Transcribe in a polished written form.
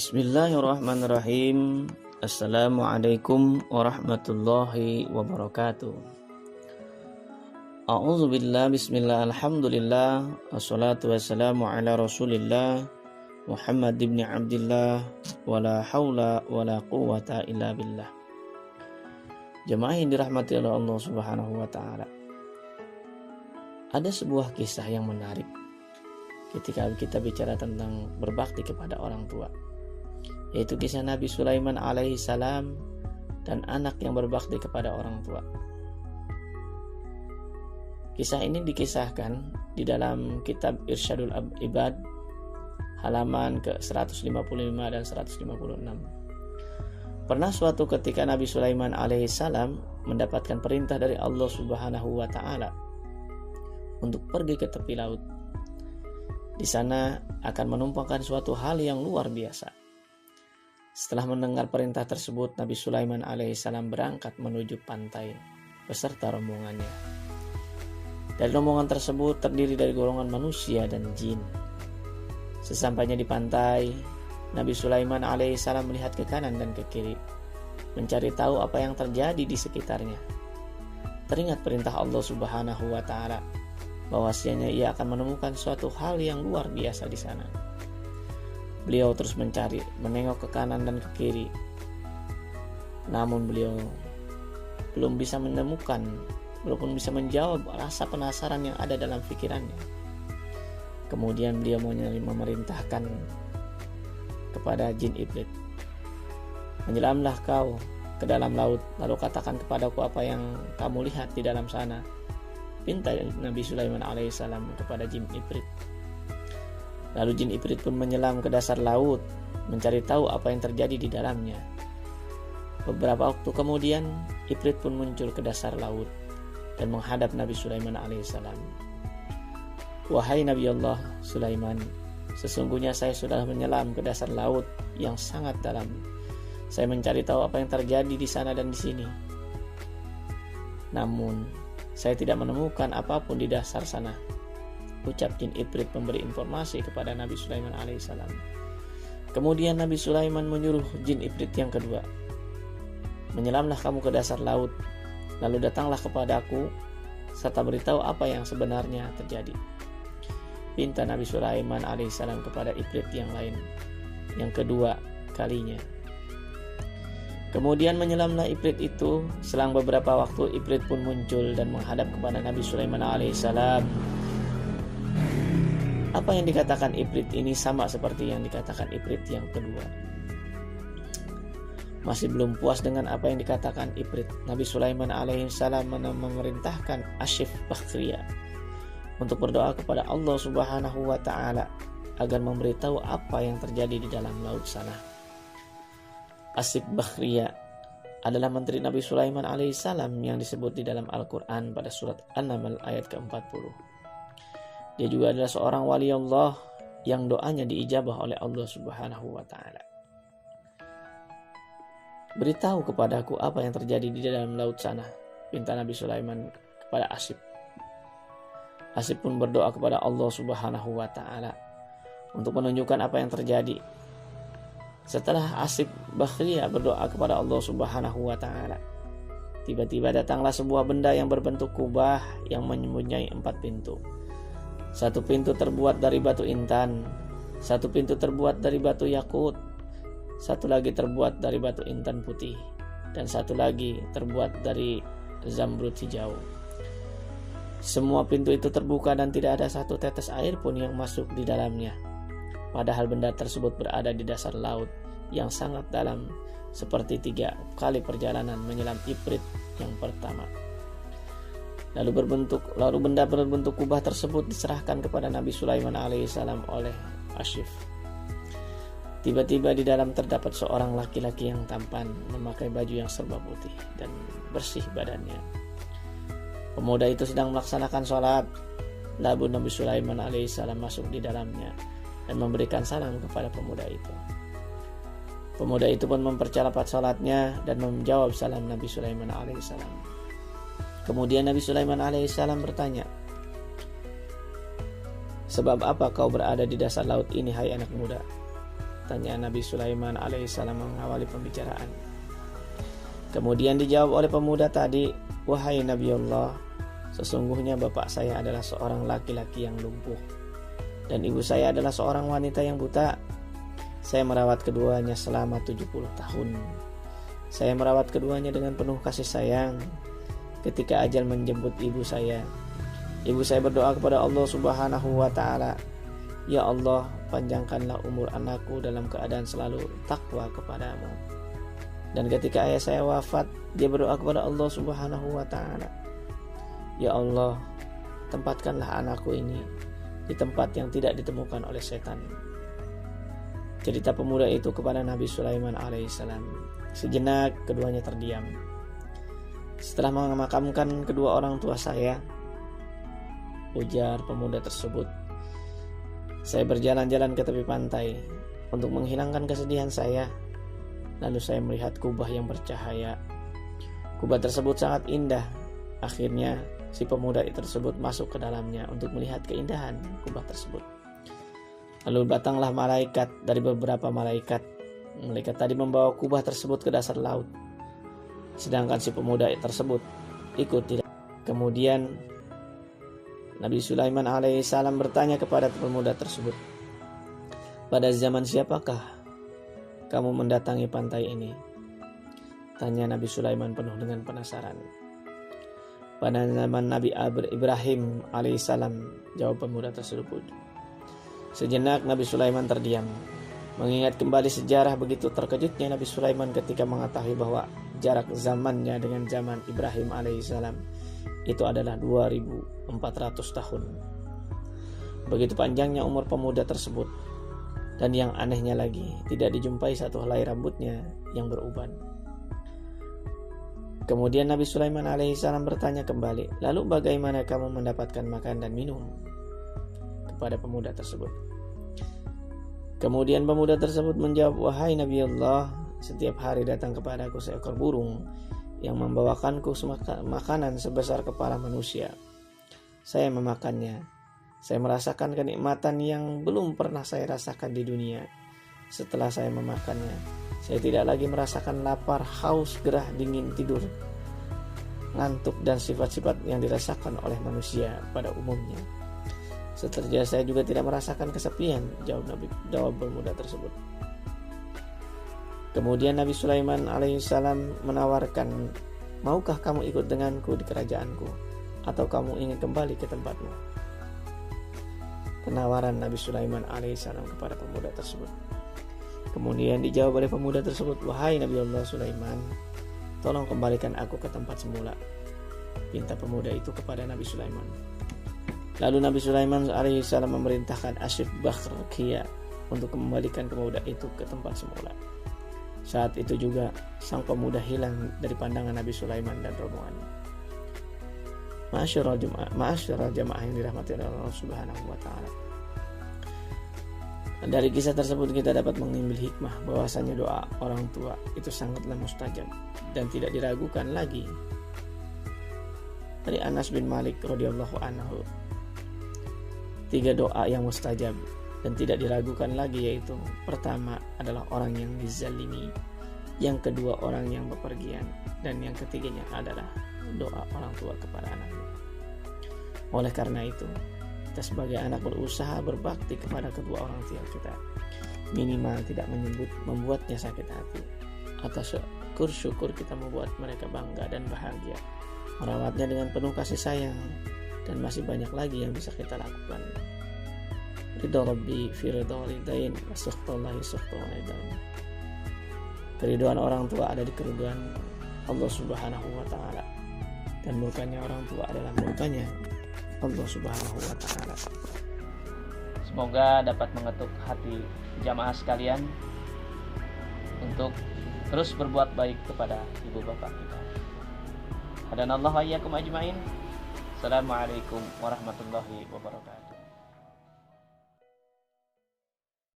Bismillahirrahmanirrahim. Assalamualaikum warahmatullahi wabarakatuh. A'udzubillah, bismillah, alhamdulillah, wassalatu wassalamu ala rasulillah Muhammad ibn Abdillah, wala hawla wala quwwata illa billah. Jemaah yang dirahmati oleh Allah subhanahu wa ta'ala, ada sebuah kisah yang menarik ketika kita bicara tentang berbakti kepada orang tua, yaitu kisah Nabi Sulaiman alaihi salam dan anak yang berbakti kepada orang tua. Kisah ini dikisahkan di dalam kitab Irsyadul Ibad halaman ke 155 dan 156. Pernah suatu ketika Nabi Sulaiman alaihi salam mendapatkan perintah dari Allah subhanahu wa ta'ala untuk pergi ke tepi laut. Di sana akan menumpangkan suatu hal yang luar biasa. Setelah mendengar perintah tersebut, Nabi Sulaiman alaihissalam berangkat menuju pantai beserta rombongannya. Dari rombongan tersebut terdiri dari golongan manusia dan jin. Sesampainya di pantai, Nabi Sulaiman alaihissalam melihat ke kanan dan ke kiri, mencari tahu apa yang terjadi di sekitarnya. Teringat perintah Allah subhanahu wa ta'ala bahwasanya ia akan menemukan suatu hal yang luar biasa di sana. Beliau terus mencari, menengok ke kanan dan ke kiri. Namun beliau belum bisa menemukan, belum bisa menjawab rasa penasaran yang ada dalam pikirannya. Kemudian beliau memerintahkan kepada jin iblis, "Menyelamlah kau ke dalam laut, lalu katakan kepadaku apa yang kamu lihat di dalam sana." Pinta Nabi Sulaiman alaihissalam kepada jin iblis. Lalu jin iblis pun menyelam ke dasar laut, mencari tahu apa yang terjadi di dalamnya. Beberapa waktu kemudian, iblis pun muncul ke dasar laut dan menghadap Nabi Sulaiman alaihissalam. "Wahai Nabi Allah Sulaiman, sesungguhnya saya sudah menyelam ke dasar laut yang sangat dalam. Saya mencari tahu apa yang terjadi di sana dan di sini. Namun, saya tidak menemukan apapun di dasar sana," ucap jin iblis memberi informasi kepada Nabi Sulaiman alaihissalam. Kemudian Nabi Sulaiman menyuruh jin iblis yang kedua, "Menyelamlah kamu ke dasar laut, lalu datanglah kepadaku serta beritahu apa yang sebenarnya terjadi." Pinta Nabi Sulaiman alaihissalam kepada iblis yang lain, yang kedua kalinya. Kemudian menyelamlah iblis itu. Selang beberapa waktu iblis pun muncul dan menghadap kepada Nabi Sulaiman alaihissalam. Apa yang dikatakan iblis ini sama seperti yang dikatakan iblis yang kedua. Masih belum puas dengan apa yang dikatakan iblis, Nabi Sulaiman alaihissalam memerintahkan Asif Bakhria untuk berdoa kepada Allah subhanahu wa ta'ala agar memberitahu apa yang terjadi di dalam laut sana. Asif Bakhria adalah menteri Nabi Sulaiman alaihissalam yang disebut di dalam Al-Quran pada surat An-Naml ayat ke-40. Dia juga adalah seorang wali Allah yang doanya diijabah oleh Allah subhanahu wa ta'ala. "Beritahu kepadaku apa yang terjadi di dalam laut sana," pinta Nabi Sulaiman kepada Asif. Asif pun berdoa kepada Allah subhanahu wa ta'ala untuk menunjukkan apa yang terjadi. Setelah Asif Bakhria berdoa kepada Allah subhanahu wa ta'ala, tiba-tiba datanglah sebuah benda yang berbentuk kubah yang mempunyai 4 pintu. Satu pintu terbuat dari batu intan, satu pintu terbuat dari batu yakut, satu lagi terbuat dari batu intan putih, dan satu lagi terbuat dari zamrud hijau. Semua pintu itu terbuka dan tidak ada satu tetes air pun yang masuk di dalamnya. Padahal benda tersebut berada di dasar laut yang sangat dalam, seperti 3 kali perjalanan menyelam iblis yang pertama. Lalu benda berbentuk kubah tersebut diserahkan kepada Nabi Sulaiman alaihissalam oleh Asif. Tiba-tiba di dalam terdapat seorang laki-laki yang tampan, memakai baju yang serba putih dan bersih badannya. Pemuda itu sedang melaksanakan sholat. Lalu Nabi Sulaiman alaihissalam masuk di dalamnya dan memberikan salam kepada pemuda itu. Pemuda itu pun mempercepat sholatnya dan menjawab salam Nabi Sulaiman alaihissalam. Kemudian Nabi Sulaiman alaihissalam bertanya, "Sebab apa kau berada di dasar laut ini, hai anak muda?" Tanya Nabi Sulaiman alaihissalam mengawali pembicaraan. Kemudian dijawab oleh pemuda tadi, "Wahai Nabi Allah, sesungguhnya bapak saya adalah seorang laki-laki yang lumpuh dan ibu saya adalah seorang wanita yang buta. Saya merawat keduanya selama 70 tahun. Saya merawat keduanya dengan penuh kasih sayang. Ketika ajal menjemput ibu saya berdoa kepada Allah Subhanahu wa taala, 'Ya Allah, panjangkanlah umur anakku dalam keadaan selalu takwa kepadamu.' Dan ketika ayah saya wafat, dia berdoa kepada Allah Subhanahu wa taala, 'Ya Allah, tempatkanlah anakku ini di tempat yang tidak ditemukan oleh setan.'" Cerita pemuda itu kepada Nabi Sulaiman alaihissalam. Sejenak keduanya terdiam. "Setelah memakamkan kedua orang tua saya," ujar pemuda tersebut, "saya berjalan-jalan ke tepi pantai untuk menghilangkan kesedihan saya. Lalu saya melihat kubah yang bercahaya. Kubah tersebut sangat indah. Akhirnya si pemuda tersebut masuk ke dalamnya untuk melihat keindahan kubah tersebut. Lalu datanglah malaikat dari beberapa malaikat. Malaikat tadi membawa kubah tersebut ke dasar laut. Sedangkan si pemuda tersebut ikut tidak. Kemudian Nabi Sulaiman alaihissalam bertanya kepada pemuda tersebut, "Pada zaman siapakah kamu mendatangi pantai ini?" Tanya Nabi Sulaiman penuh dengan penasaran. "Pada zaman Nabi Ibrahim alaihissalam," jawab pemuda tersebut. Sejenak Nabi Sulaiman terdiam. Mengingat kembali sejarah, begitu terkejutnya Nabi Sulaiman ketika mengetahui bahwa jarak zamannya dengan zaman Ibrahim alaihissalam itu adalah 2400 tahun. Begitu panjangnya umur pemuda tersebut. Dan yang anehnya lagi, tidak dijumpai satu helai rambutnya yang beruban. Kemudian Nabi Sulaiman alaihissalam bertanya kembali, "Lalu bagaimana kamu mendapatkan makan dan minum?" kepada pemuda tersebut. Kemudian pemuda tersebut menjawab, "Wahai Nabi Allah, setiap hari datang kepadaku seekor burung yang membawakanku makanan sebesar kepala manusia. Saya memakannya. Saya merasakan kenikmatan yang belum pernah saya rasakan di dunia. Setelah saya memakannya, saya tidak lagi merasakan lapar, haus, gerah, dingin, tidur, ngantuk, dan sifat-sifat yang dirasakan oleh manusia pada umumnya. Seterusnya saya juga tidak merasakan kesepian," jawab pemuda tersebut. Kemudian Nabi Sulaiman alaihissalam menawarkan, "Maukah kamu ikut denganku di kerajaanku, atau kamu ingin kembali ke tempatmu?" Penawaran Nabi Sulaiman alaihissalam kepada pemuda tersebut. Kemudian dijawab oleh pemuda tersebut, "Wahai Nabi Allah Sulaiman, tolong kembalikan aku ke tempat semula," pinta pemuda itu kepada Nabi Sulaiman. Lalu Nabi Sulaiman alaihissalam memerintahkan Asyif Bakhrakia untuk mengembalikan pemuda itu ke tempat semula. Saat itu juga sang pemuda hilang dari pandangan Nabi Sulaiman dan rombongannya. Ma'asyiral jamaah yang dirahmati oleh Allah Subhanahu wa taala. Dari kisah tersebut kita dapat mengambil hikmah bahwasanya doa orang tua itu sangatlah mustajab dan tidak diragukan lagi. Dari Anas bin Malik radhiyallahu anhu, 3 doa yang mustajab dan tidak diragukan lagi, yaitu pertama adalah orang yang dizalimi, yang kedua orang yang bepergian, dan yang ketiganya adalah doa orang tua kepada anaknya. Oleh karena itu, kita sebagai anak berusaha berbakti kepada kedua orang tua kita, minimal tidak membuatnya sakit hati, atau syukur kita membuat mereka bangga dan bahagia, merawatnya dengan penuh kasih sayang, dan masih banyak lagi yang bisa kita lakukan. Ridha Rabbi fi ridha walidain wa sukhtullahi sukhtu walidain. Keriduan orang tua ada di keriduan Allah Subhanahu wa taala, dan murkanya orang tua adalah murkanya Allah Subhanahu wa taala. Semoga dapat mengetuk hati jamaah sekalian untuk terus berbuat baik kepada ibu bapak kita. Hadanallahu wa iyyakum ajmain. Assalamualaikum warahmatullahi wabarakatuh.